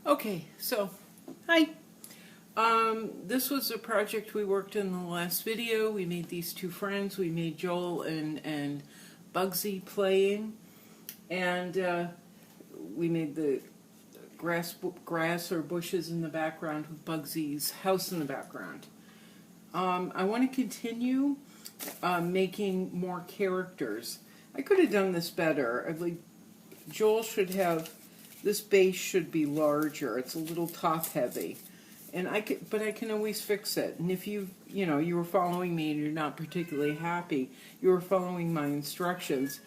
Okay, so, hi. This was a project we worked in the last video. We made these two friends. We made Joel and Bugsy playing. And we made the grass or bushes in the background with Bugsy's house in the background. I want to continue making more characters. I could have done this better. Joel should have, this base should be larger. It's a little top heavy. And but I can always fix it. And if you were following me and you're not particularly happy, you were following my instructions,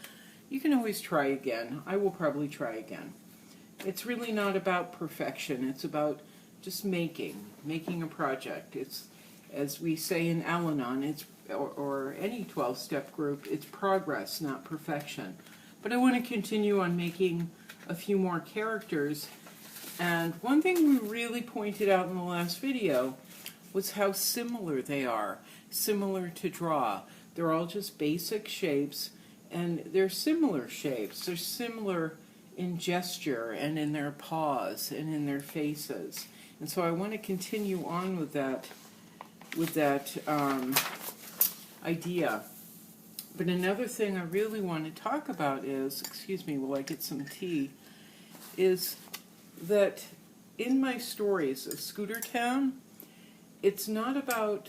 you can always try again. I will probably try again. It's really not about perfection. It's about just making a project. It's, as we say in Al-Anon, it's or any 12-step group, it's progress, not perfection. But I want to continue on making a few more characters. And one thing we really pointed out in the last video was how similar they are, similar to draw. They're all just basic shapes, and they're similar shapes. They're similar in gesture and in their paws and in their faces. And so I want to continue on with that idea. But another thing I really want to talk about is, excuse me while I get some tea, is that in my stories of Scooter Town, it's not about,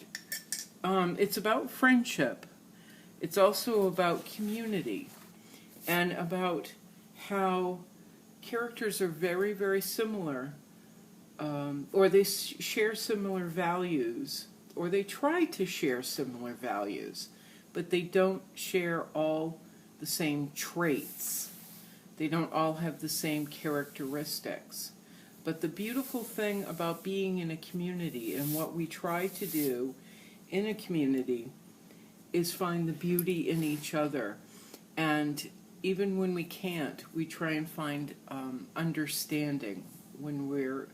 it's about friendship. It's also about community and about how characters are very, very similar, or they share similar values, or they try to share similar values, but they don't share all the same traits. They don't all have the same characteristics. But the beautiful thing about being in a community and what we try to do in a community is find the beauty in each other. And even when we can't, we try and find understanding when we're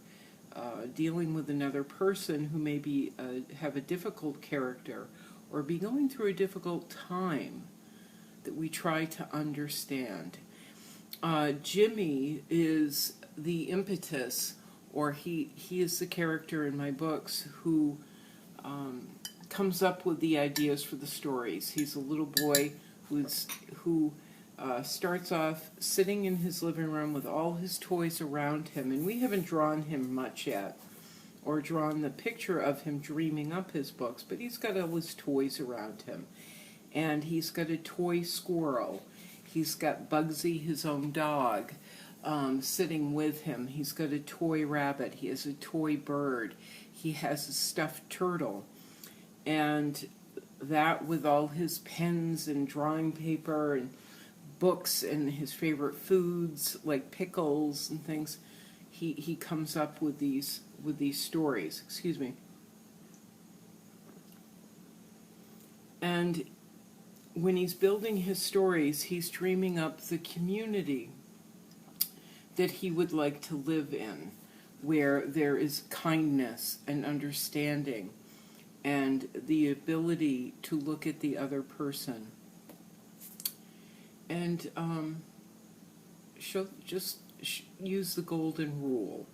dealing with another person who maybe have a difficult character or be going through a difficult time, that we try to understand. Jimmy is the impetus, or he is the character in my books who comes up with the ideas for the stories. He's a little boy who starts off sitting in his living room with all his toys around him, and we haven't drawn him much yet, or drawn the picture of him dreaming up his books, but he's got all his toys around him. And he's got a toy squirrel. He's got Bugsy, his own dog, sitting with him. He's got a toy rabbit. He has a toy bird. He has a stuffed turtle. And that, with all his pens and drawing paper and books and his favorite foods like pickles and things, he comes up with these stories. Excuse me. And when he's building his stories, he's dreaming up the community that he would like to live in, where there is kindness and understanding and the ability to look at the other person. And use the golden rule.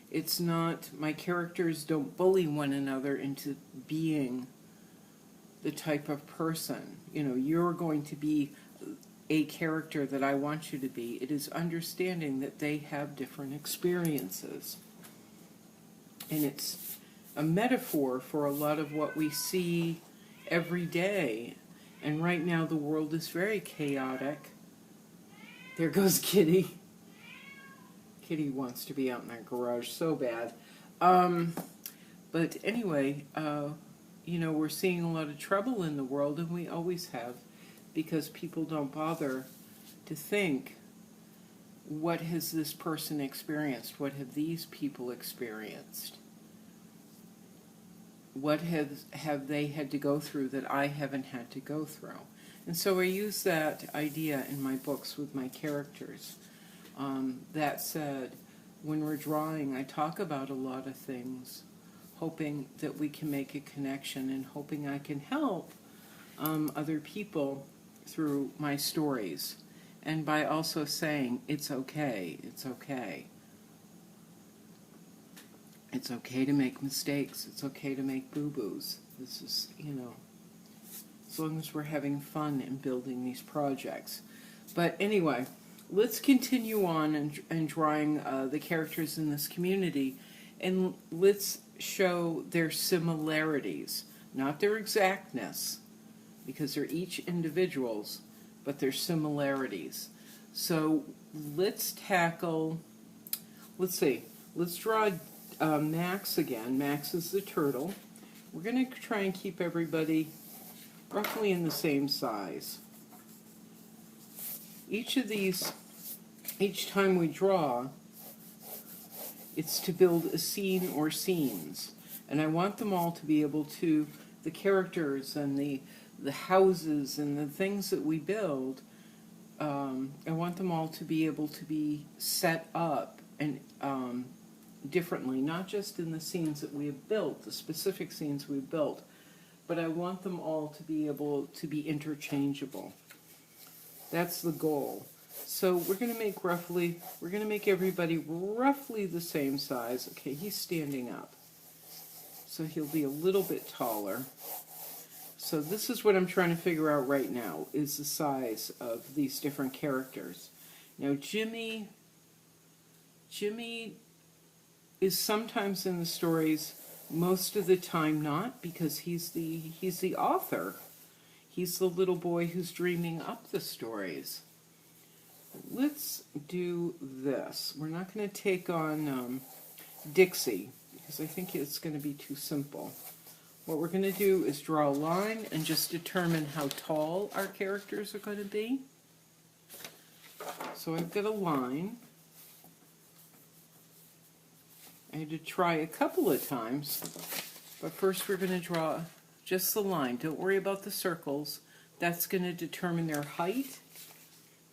It's not, my characters don't bully one another into being the type of person. You're going to be a character that I want you to be. It is understanding that they have different experiences. And it's a metaphor for a lot of what we see every day. And right now the world is very chaotic. There goes Kitty. Kitty wants to be out in that garage so bad. But anyway, we're seeing a lot of trouble in the world, and we always have, because people don't bother to think, what has this person experienced? What have these people experienced? What have they had to go through that I haven't had to go through? And so I use that idea in my books with my characters. That said, when we're drawing, I talk about a lot of things, hoping that we can make a connection and hoping I can help other people through my stories. And by also saying, it's okay, it's okay. It's okay to make mistakes. It's okay to make boo-boos. This is, as long as we're having fun in building these projects. But anyway, let's continue on and drawing the characters in this community, and let's show their similarities, not their exactness, because they're each individuals, but their similarities. So let's tackle, let's draw Max again. Max is the turtle. We're going to try and keep everybody roughly in the same size. Each of these, each time we draw, it's to build a scene or scenes. And I want them all to be able to, the characters and the houses and the things that we build, I want them all to be able to be set up and differently, not just in the scenes that we have built, the specific scenes we've built, but I want them all to be able to be interchangeable. That's the goal. So we're going to make everybody roughly the same size. Okay, he's standing up, so he'll be a little bit taller. So this is what I'm trying to figure out right now, is the size of these different characters. Now Jimmy is sometimes in the stories, most of the time not, because he's the author. He's the little boy who's dreaming up the stories. Let's do this. We're not going to take on Dixie, because I think it's going to be too simple. What we're going to do is draw a line and just determine how tall our characters are going to be. So I've got a line. I had to try a couple of times, but first we're going to draw just the line. Don't worry about the circles. That's going to determine their height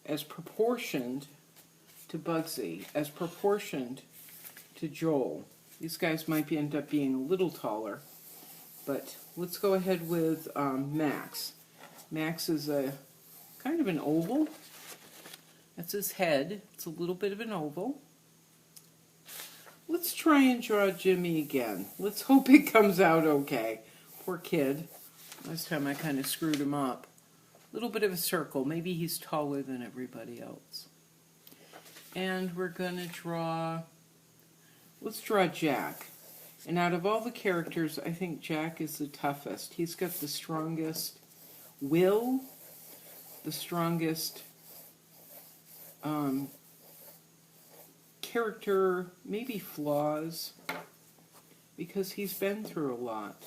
as proportioned to Bugsy, as proportioned to Joel. These guys might end up being a little taller, but let's go ahead with Max. Max is a kind of an oval. That's his head. It's a little bit of an oval. Let's try and draw Jimmy again. Let's hope it comes out okay. Poor kid. Last time I kind of screwed him up. A little bit of a circle. Maybe he's taller than everybody else. And we're going to draw, let's draw Jack. And out of all the characters, I think Jack is the toughest. He's got the strongest will, the strongest character, maybe flaws, because he's been through a lot.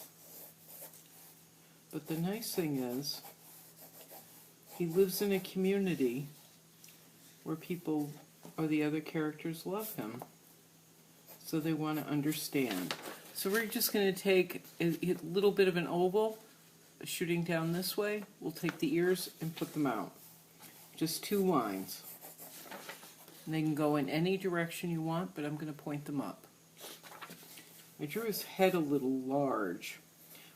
But the nice thing is, he lives in a community where people, or the other characters, love him. So they want to understand. So we're just going to take a little bit of an oval, shooting down this way. We'll take the ears and put them out. Just 2 lines. And they can go in any direction you want, but I'm going to point them up. I drew his head a little large.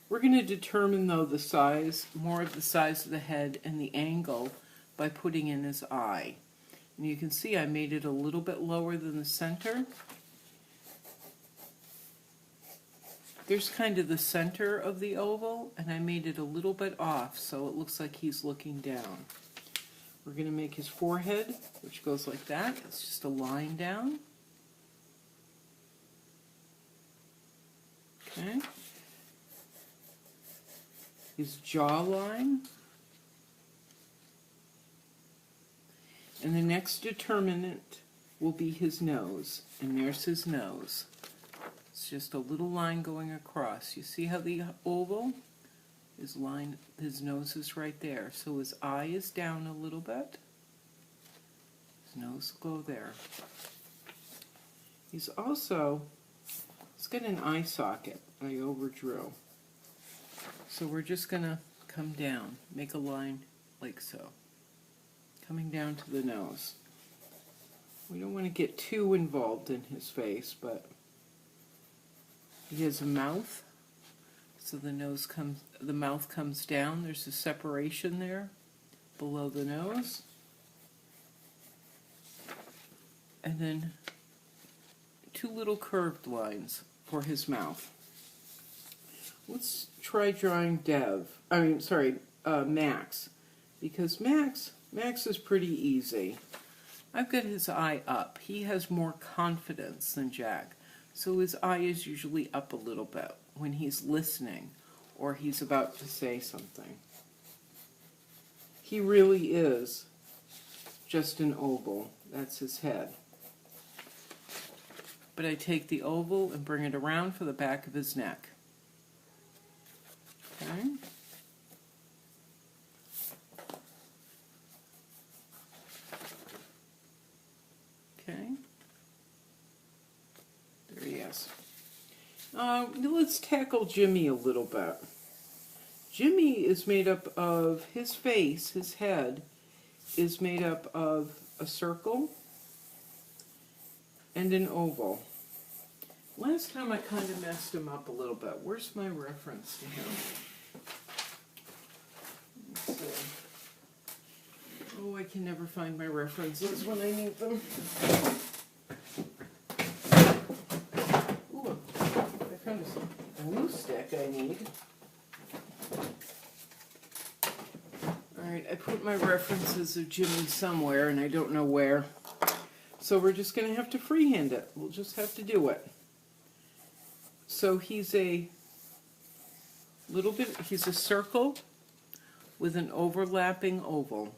We're going to determine, though, the size, more of the size of the head and the angle by putting in his eye. And you can see I made it a little bit lower than the center. There's kind of the center of the oval, and I made it a little bit off, so it looks like he's looking down. We're going to make his forehead, which goes like that. It's just a line down. Okay. His jawline. And the next determinant will be his nose. And there's his nose. It's just a little line going across. You see how the oval? His nose is right there. So his eye is down a little bit. His nose will go there. He's got an eye socket I overdrew. So we're just going to come down, make a line like so. Coming down to the nose. We don't want to get too involved in his face, but he has a mouth. So the mouth comes down. There's a separation there below the nose. And then 2 little curved lines for his mouth. Let's try drawing Max, because Max is pretty easy. I've got his eye up. He has more confidence than Jack, so his eye is usually up a little bit when he's listening or he's about to say something. He really is just an oval. That's his head. But I take the oval and bring it around for the back of his neck. Okay. Okay. There he is. Let's tackle Jimmy a little bit. Jimmy is made up of, his face, his head, is made up of a circle and an oval. Last time I kind of messed him up a little bit. Where's my reference to him? Let's see. Oh, I can never find my references when I need them. Ooh, I found a glue stick I need. Alright, I put my references of Jimmy somewhere and I don't know where. So we're just going to have to freehand it. We'll just have to do it. So he's a circle with an overlapping oval.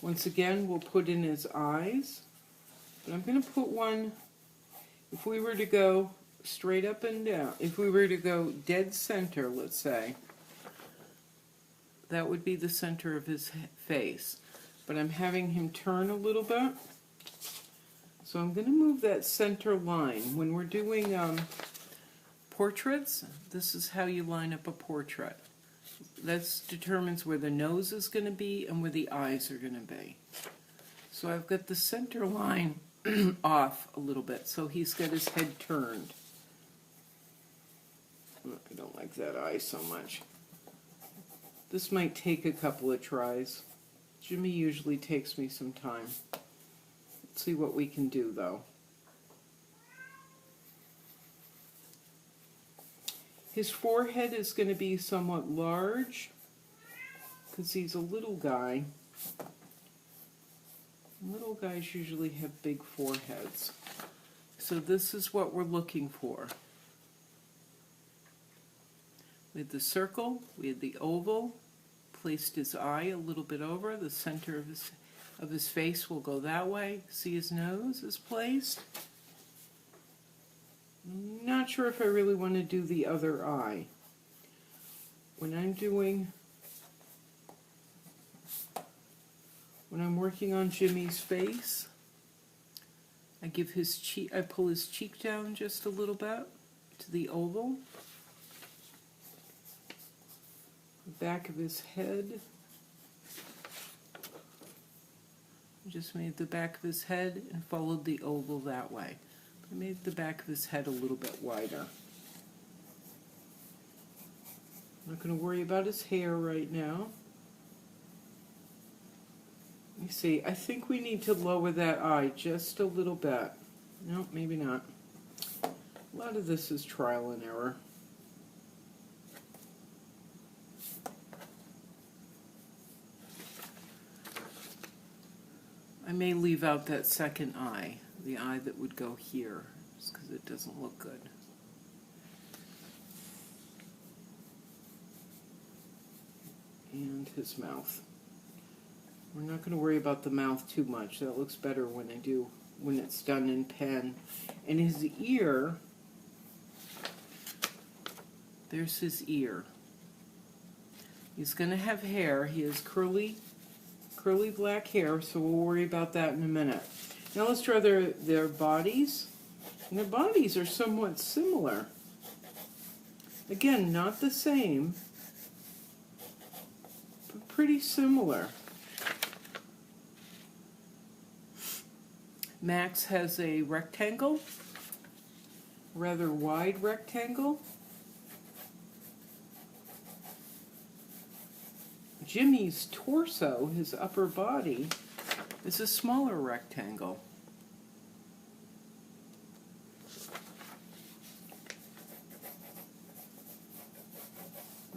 Once again, we'll put in his eyes. But I'm going to put one, if we were to go straight up and down, if we were to go dead center, let's say, that would be the center of his face. But I'm having him turn a little bit. So I'm going to move that center line. When we're doing portraits, this is how you line up a portrait. That determines where the nose is going to be and where the eyes are going to be. So I've got the center line off a little bit, so he's got his head turned. I don't like that eye so much. This might take a couple of tries. Jimmy usually takes me some time. Let's see what we can do, though. His forehead is going to be somewhat large because he's a little guy. Little guys usually have big foreheads. So this is what we're looking for. We had the circle, we had the oval, placed his eye a little bit over, the center of his face will go that way. See his nose is placed. Not sure if I really want to do the other eye. When I'm working on Jimmy's face, I pull his cheek down just a little bit to the oval. The back of his head. Just made the back of his head and followed the oval that way. I made the back of his head a little bit wider. I'm not going to worry about his hair right now. Let me see, I think we need to lower that eye just a little bit. No, maybe not. A lot of this is trial and error. I may leave out that second eye, the eye that would go here, just because it doesn't look good. And his mouth. We're not going to worry about the mouth too much. That looks better when it's done in pen. And his ear, there's his ear. He's going to have hair. He has curly black hair, so we'll worry about that in a minute. Now let's draw their bodies. And their bodies are somewhat similar. Again, not the same, but pretty similar. Max has a rectangle, rather wide rectangle. Jimmy's torso, his upper body, is a smaller rectangle.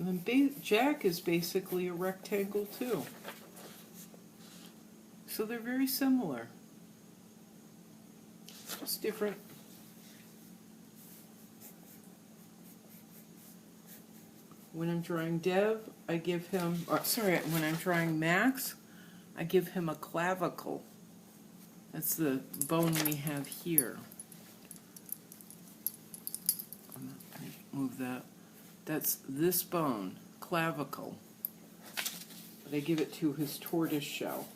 And then Jack is basically a rectangle too. So they're very similar. Just different. When I'm drawing Dev, I give him, when I'm drawing Max, I give him a clavicle. That's the bone we have here. I'm going to move that. That's this bone, clavicle. But I give it to his tortoise shell,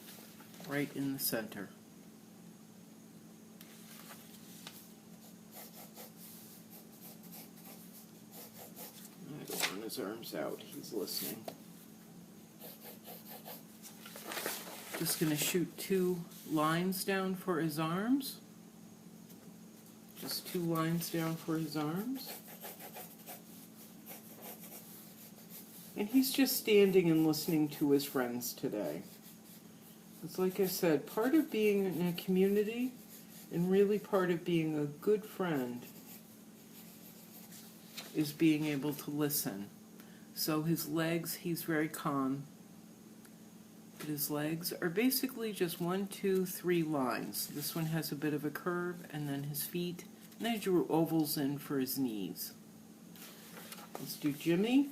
right in the center. I don't want his arms out, he's listening. Just going to shoot 2 lines down for his arms. Just 2 lines down for his arms. And he's just standing and listening to his friends today. It's like I said, part of being in a community and really part of being a good friend is being able to listen. So his legs, he's very calm. But his legs are basically just 1, 2, 3 lines. This one has a bit of a curve, and then his feet. And I drew ovals in for his knees. Let's do Jimmy.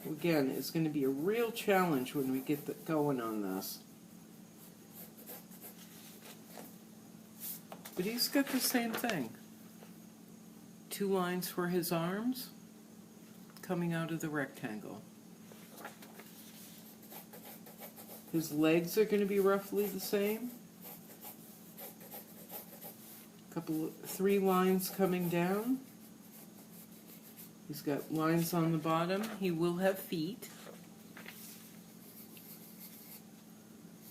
Again, it's going to be a real challenge when we get going on this. But he's got the same thing. 2 lines for his arms coming out of the rectangle. His legs are going to be roughly the same. 3 lines coming down. He's got lines on the bottom. He will have feet.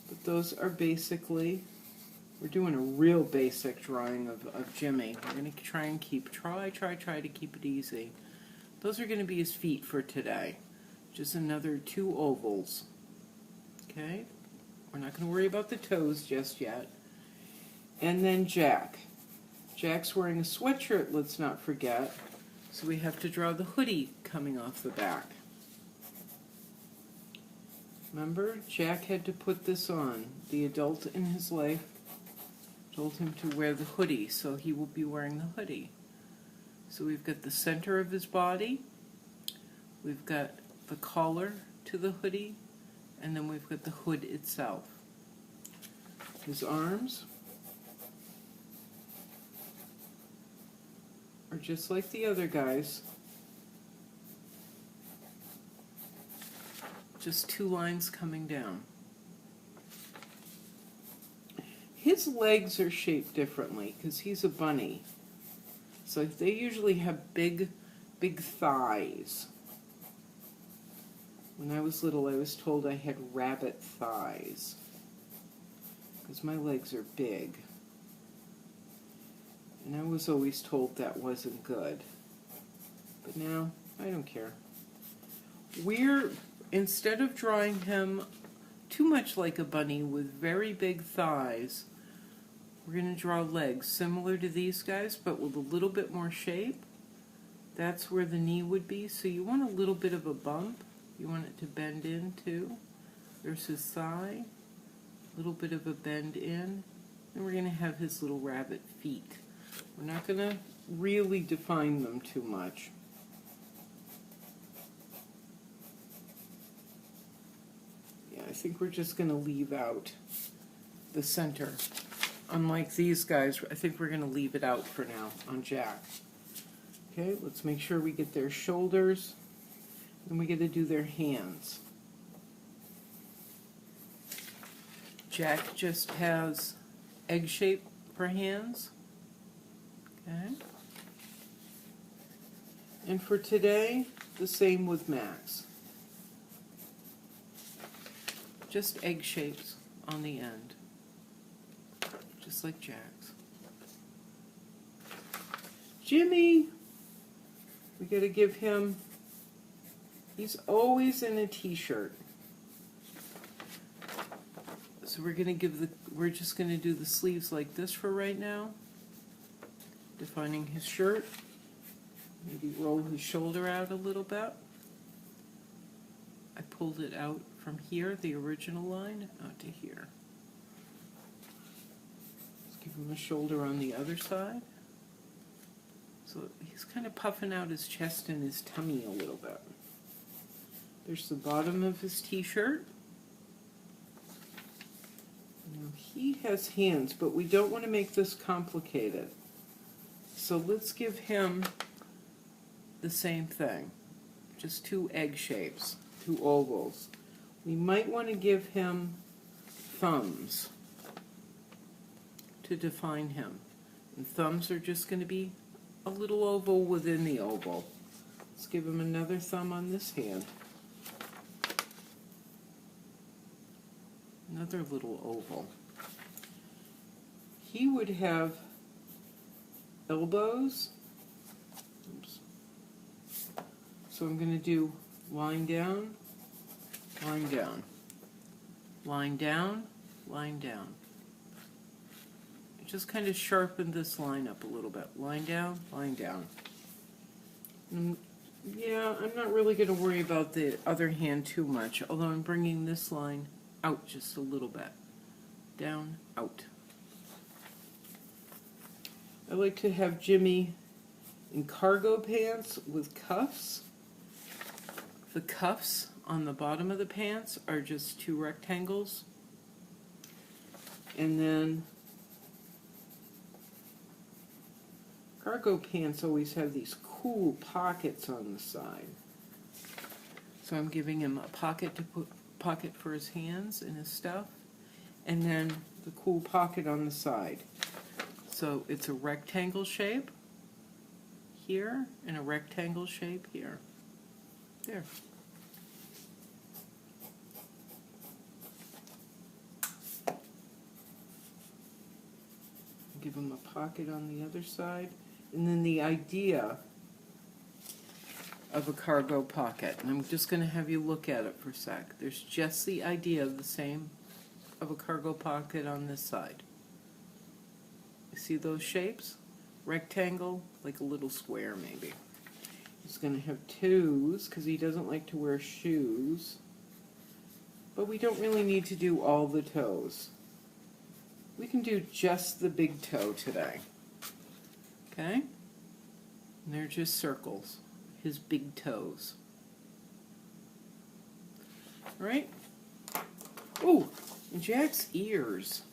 But those are basically, we're doing a real basic drawing of Jimmy. We're going to try and try to keep it easy. Those are going to be his feet for today. Just another 2 ovals. Okay? We're not going to worry about the toes just yet. And then Jack. Jack's wearing a sweatshirt, let's not forget. So we have to draw the hoodie coming off the back. Remember, Jack had to put this on. The adult in his life told him to wear the hoodie, so he will be wearing the hoodie. So we've got the center of his body, we've got the collar to the hoodie, and then we've got the hood itself. His arms are just like the other guys. Just 2 lines coming down. His legs are shaped differently because he's a bunny. So they usually have big thighs. When I was little, I was told I had rabbit thighs because my legs are big. And I was always told that wasn't good. But now, I don't care. Instead of drawing him too much like a bunny with very big thighs, we're going to draw legs similar to these guys, but with a little bit more shape. That's where the knee would be. So you want a little bit of a bump. You want it to bend in too. There's his thigh. A little bit of a bend in. And we're going to have his little rabbit feet. We're not going to really define them too much. Yeah, I think we're just going to leave out the center. Unlike these guys, I think we're going to leave it out for now on Jack. Okay, let's make sure we get their shoulders, and we get to do their hands. Jack just has egg shape for hands. Okay. And for today, the same with Max. Just egg shapes on the end. Just like Jack's. Jimmy! We gotta give him, he's always in a t-shirt. So we're just gonna do the sleeves like this for right now. Defining his shirt. Maybe roll his shoulder out a little bit. I pulled it out from here, the original line, out to here. Let's give him a shoulder on the other side. So he's kind of puffing out his chest and his tummy a little bit. There's the bottom of his t-shirt. Now he has hands, but we don't want to make this complicated. So let's give him the same thing. Just two egg shapes, two ovals. We might want to give him thumbs to define him. And thumbs are just going to be a little oval within the oval. Let's give him another thumb on this hand. Another little oval. He would have elbows. Oops. So I'm going to do line down, line down, line down, line down. Just kind of sharpen this line up a little bit. Line down, line down. Yeah, I'm not really going to worry about the other hand too much, although I'm bringing this line out just a little bit. Down, out. I like to have Jimmy in cargo pants with cuffs. The cuffs on the bottom of the pants are just two rectangles. And then cargo pants always have these cool pockets on the side. So I'm giving him a pocket for his hands and his stuff, and then the cool pocket on the side. So it's a rectangle shape here and a rectangle shape here. There. Give him a pocket on the other side. And then the idea of a cargo pocket. And I'm just going to have you look at it for a sec. There's just the idea of the same of a cargo pocket on this side. You see those shapes? Rectangle, like a little square maybe. He's going to have toes because he doesn't like to wear shoes. But we don't really need to do all the toes. We can do just the big toe today. Okay? And they're just circles. His big toes. All right? Oh, and Jack's ears.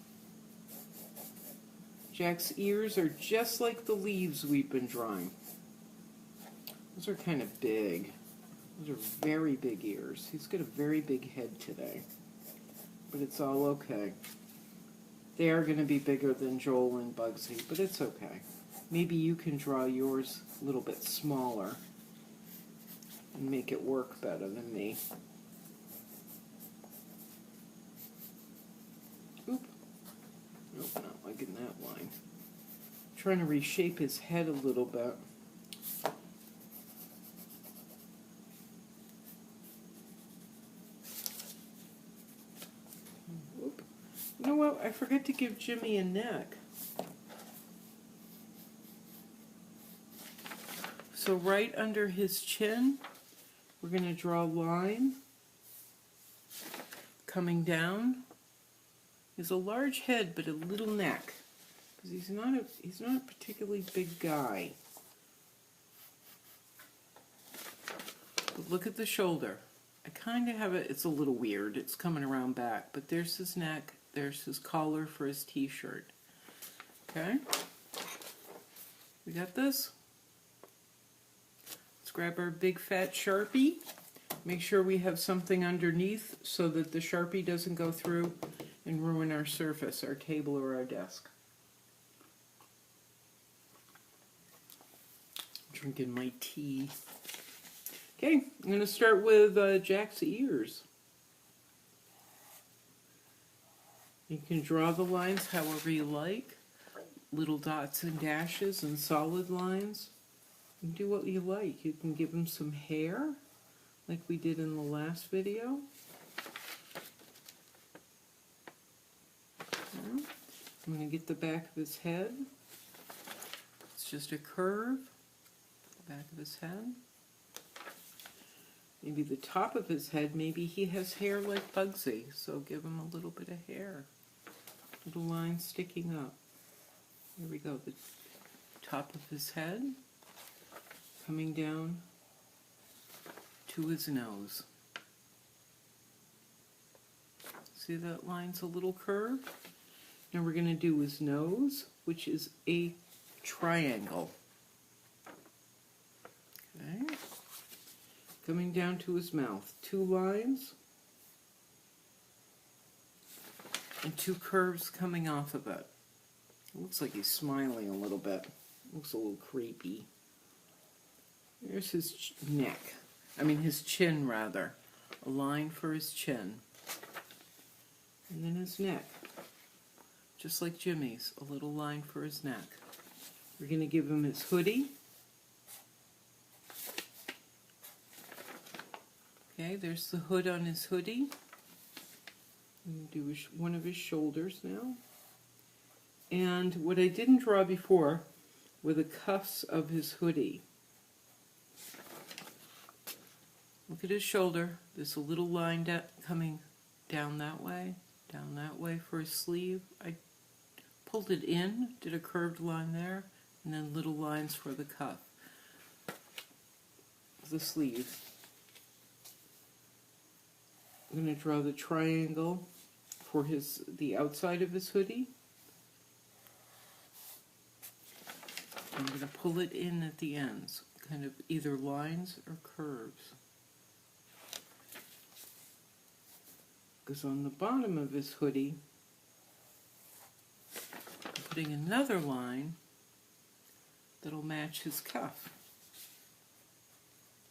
Jack's ears are just like the leaves we've been drawing. Those are kind of big. Those are very big ears. He's got a very big head today. But it's all okay. They are going to be bigger than Joel and Bugsy, but it's okay. Maybe you can draw yours a little bit smaller and make it work better than me. Oop. Nope, not liking that line. I'm trying to reshape his head a little bit. Oop. You know what? I forgot to give Jimmy a neck. So right under his chin, we're going to draw a line coming down. He has a large head but a little neck because he's not a particularly big guy. But look at the shoulder. I kind of have it. It's a little weird. It's coming around back, but there's his neck. There's his collar for his t-shirt. Okay? We got this? Let's grab our big fat Sharpie. Make sure we have something underneath so that the Sharpie doesn't go through and ruin our surface, our table or our desk. Drinking my tea. Okay, I'm going to start with Jack's ears. You can draw the lines however you like. Little dots and dashes and solid lines. You can do what you like. You can give him some hair, like we did in the last video. I'm going to get the back of his head. It's just a curve, the back of his head. Maybe the top of his head, maybe he has hair like Bugsy, so give him a little bit of hair. Little lines sticking up. Here we go, the top of his head, coming down to his nose. See that line's a little curved? Now we're going to do his nose, which is a triangle. Okay. Coming down to his mouth. 2 lines and 2 curves coming off of it. It looks like he's smiling a little bit. Looks a little creepy. There's his neck. I mean his chin, rather. A line for his chin. And then his neck. Just like Jimmy's, a little line for his neck. We're going to give him his hoodie. Okay, there's the hood on his hoodie. I'm going to do one of his shoulders now. And what I didn't draw before were the cuffs of his hoodie. Look at his shoulder. There's a little line coming down that way for his sleeve. I pulled it in, did a curved line there, and then little lines for the cuff. The sleeve. I'm going to draw the triangle for the outside of his hoodie. I'm going to pull it in at the ends, kind of either lines or curves. Because on the bottom of his hoodie, I'm putting another line that'll match his cuff.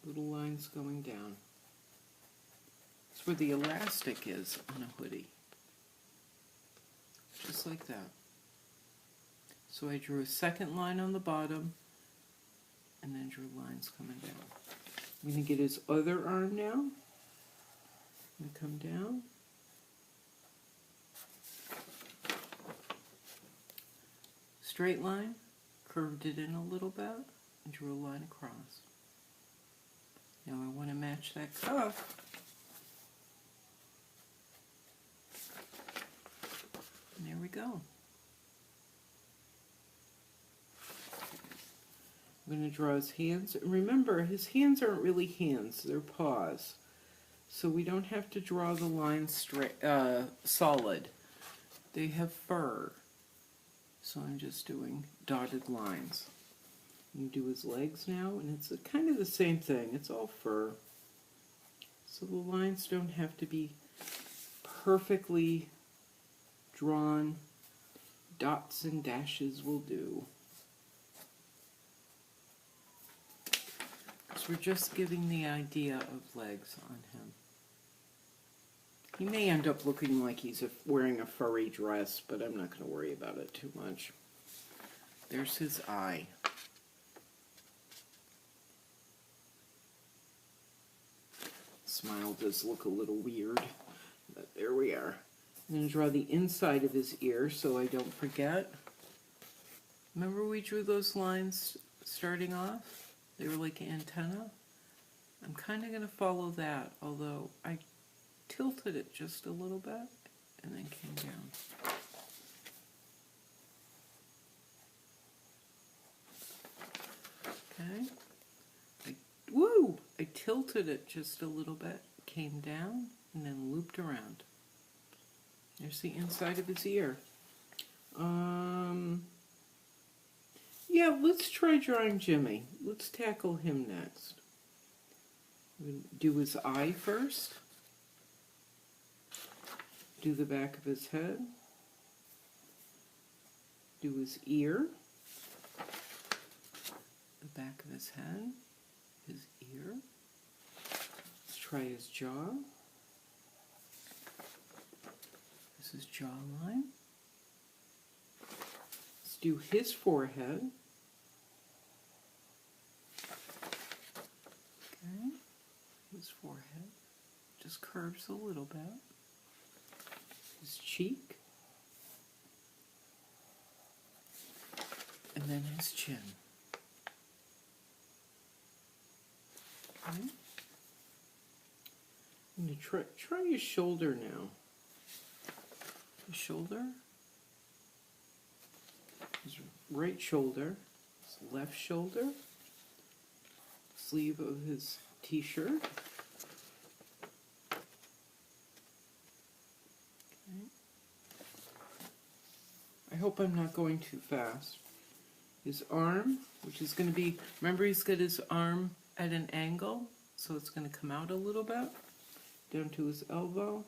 Little lines going down. That's where the elastic is on a hoodie. Just like that. So I drew a second line on the bottom and then drew lines coming down. I'm going to get his other arm now. I'm going to come down. Straight line, curved it in a little bit, and drew a line across. Now I want to match that cuff. And there we go. I'm going to draw his hands. And remember, his hands aren't really hands, they're paws. So we don't have to draw the lines straight, solid. They have fur. So I'm just doing dotted lines. You do his legs now, and it's kind of the same thing. It's all fur. So the lines don't have to be perfectly drawn. Dots and dashes will do. So we're just giving the idea of legs on him. He may end up looking like he's wearing a furry dress, but I'm not going to worry about it too much. There's his eye. Smile does look a little weird, but there we are. I'm going to draw the inside of his ear so I don't forget. Remember we drew those lines starting off? They were like an antenna. I'm kind of going to follow that, although I tilted it just a little bit and then came down. Okay. I tilted it just a little bit, came down, and then looped around. There's the inside of his ear. Yeah, let's try drawing Jimmy. Let's tackle him next. We'll do his eye first. Do the back of his head. Do his ear. The back of his head. His ear. Let's try his jaw. This is jawline. Let's do his forehead. Okay, his forehead just curves a little bit. His cheek. And then his chin. Okay. I'm going to try his shoulder now. His shoulder, his right shoulder, his left shoulder, sleeve of his t-shirt. Okay. I hope I'm not going too fast. His arm, which is going to be, remember he's got his arm at an angle, so it's going to come out a little bit, down to his elbow,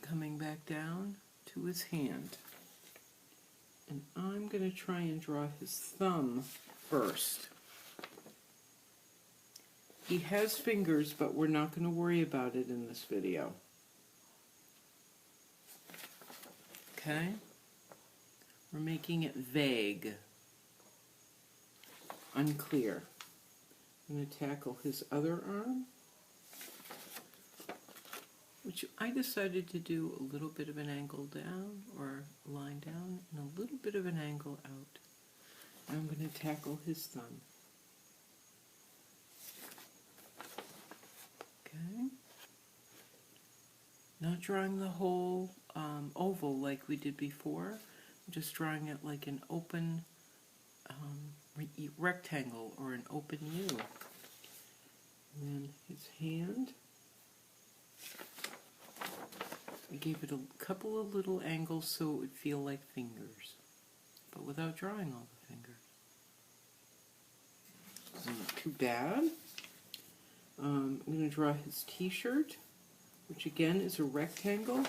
coming back down to his hand. And I'm going to try and draw his thumb first. He has fingers, but we're not going to worry about it in this video. Okay? We're making it vague, unclear. I'm going to tackle his other arm, which I decided to do a little bit of an angle down, or a line down, and a little bit of an angle out. And I'm going to tackle his thumb. Okay? Not drawing the whole oval like we did before. I'm just drawing it like an open rectangle or an open U. And then his hand. I gave it a couple of little angles so it would feel like fingers, but without drawing all the fingers. It's not too bad. I'm going to draw his t-shirt, which again is a rectangle,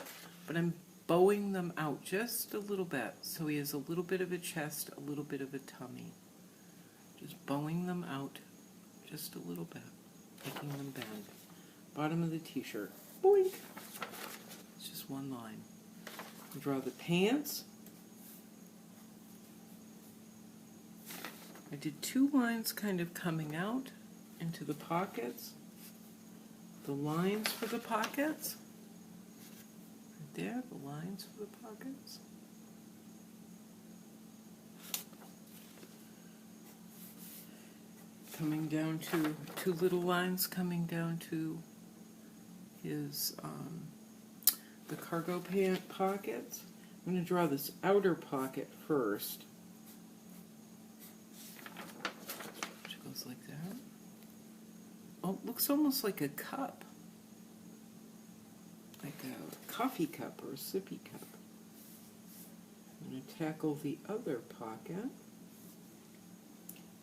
but I'm bowing them out just a little bit, so he has a little bit of a chest, a little bit of a tummy. Just bowing them out just a little bit, making them bend. Bottom of the t-shirt, boink! It's just one line. I'll draw the pants. I did two lines kind of coming out into the pockets. The lines for the pockets. Right there, the lines for the pockets. Coming down to two little lines coming down to his the cargo pant pockets. I'm going to draw this outer pocket first, which goes like that. Oh, it looks almost like a cup, like a coffee cup or a sippy cup. I'm going to tackle the other pocket.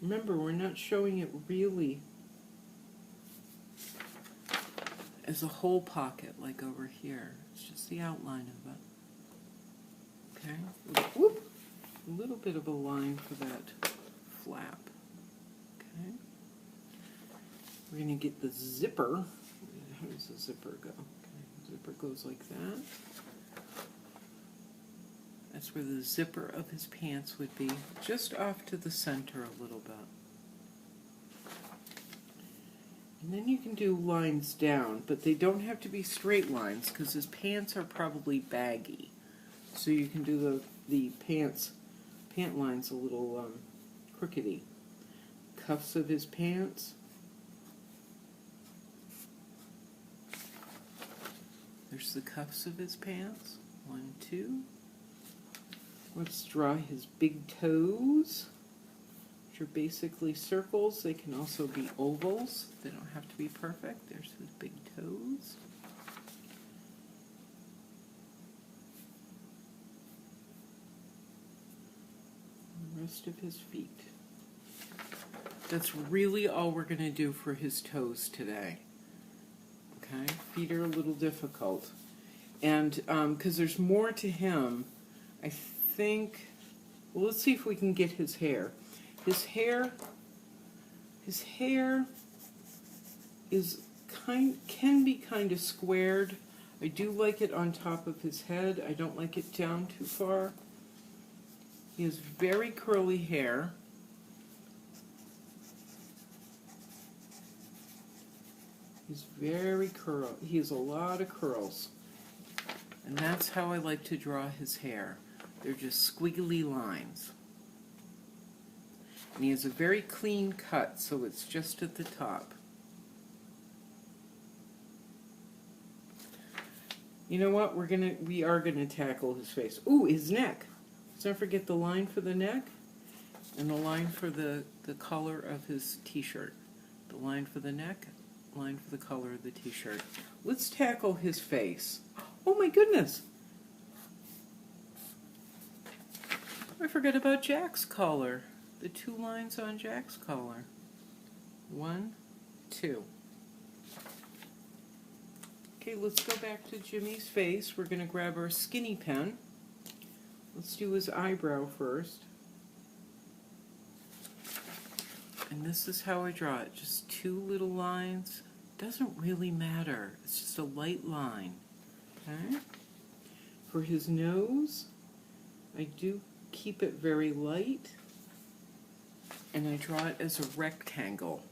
Remember, we're not showing it really as a whole pocket like over here. It's just the outline of it. Okay? Whoop! A little bit of a line for that flap. Okay? We're going to get the zipper. How does the zipper go? Okay. Zipper goes like that. That's where the zipper of his pants would be, just off to the center a little bit. And then you can do lines down, but they don't have to be straight lines because his pants are probably baggy. So you can do the pant lines a little crookedy. Cuffs of his pants. There's the cuffs of his pants. 1, 2. Let's draw his big toes, which are basically circles. They can also be ovals. They don't have to be perfect. There's his big toes. And the rest of his feet. That's really all we're going to do for his toes today. Okay? Feet are a little difficult. And because there's more to him, I think, well, let's see if we can get his hair. His hair is can be kind of squared. I do like it on top of his head. I don't like it down too far. He has very curly hair. He's very curly. He has a lot of curls. And that's how I like to draw his hair. They're just squiggly lines. And he has a very clean cut, so it's just at the top. You know what? We are gonna tackle his face. Ooh, his neck. Let's not forget the line for the neck and the line for the color of his t-shirt. The line for the neck, line for the color of the t-shirt. Let's tackle his face. Oh my goodness! I forgot about Jack's collar. The 2 lines on Jack's collar. 1, 2. Okay, let's go back to Jimmy's face. We're going to grab our skinny pen. Let's do his eyebrow first. And this is how I draw it. Just 2 little lines. Doesn't really matter. It's just a light line. Okay? For his nose, I do keep it very light. And I draw it as a rectangle.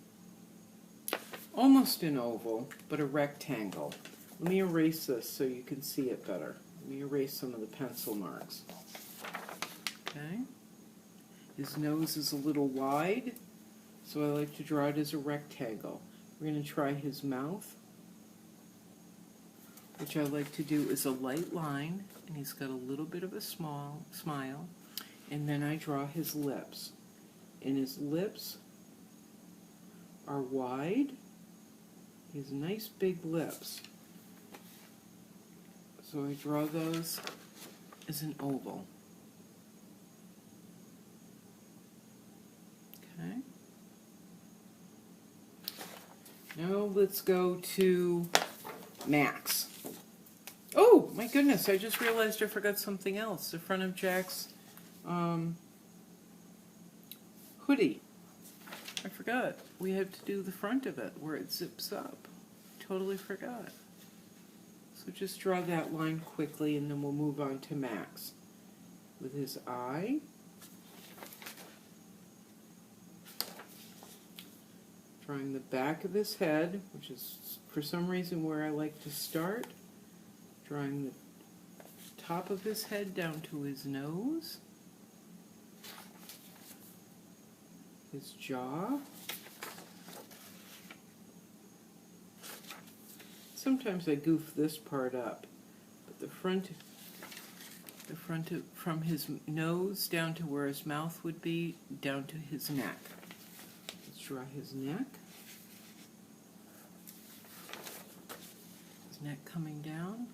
Almost an oval, but a rectangle. Let me erase this so you can see it better. Let me erase some of the pencil marks. Okay. His nose is a little wide, so I like to draw it as a rectangle. We're going to try his mouth, which I like to do as a light line, and he's got a little bit of a small smile. And then I draw his lips. And his lips are wide. He has nice big lips. So I draw those as an oval. Okay. Now let's go to Max. Oh my goodness, I just realized I forgot something else. The front of Jack's hoodie. I forgot. We have to do the front of it where it zips up. Totally forgot. So just draw that line quickly and then we'll move on to Max. With his eye. Drawing the back of his head, which is for some reason where I like to start. Drawing the top of his head down to his nose. His jaw. Sometimes I goof this part up, but the front from his nose down to where his mouth would be, down to his neck. Let's draw his neck. His neck coming down.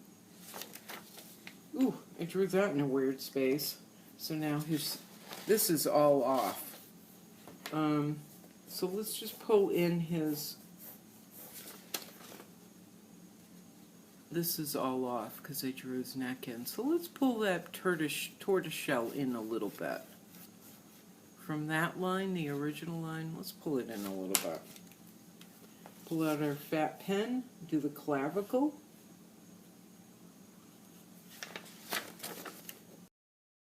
Ooh, I drew that in a weird space. So now this is all off. So let's just pull in his, this is all off because I drew his neck in. So let's pull that tortoise shell in a little bit. From that line, the original line, let's pull it in a little bit. Pull out our fat pen, do the clavicle.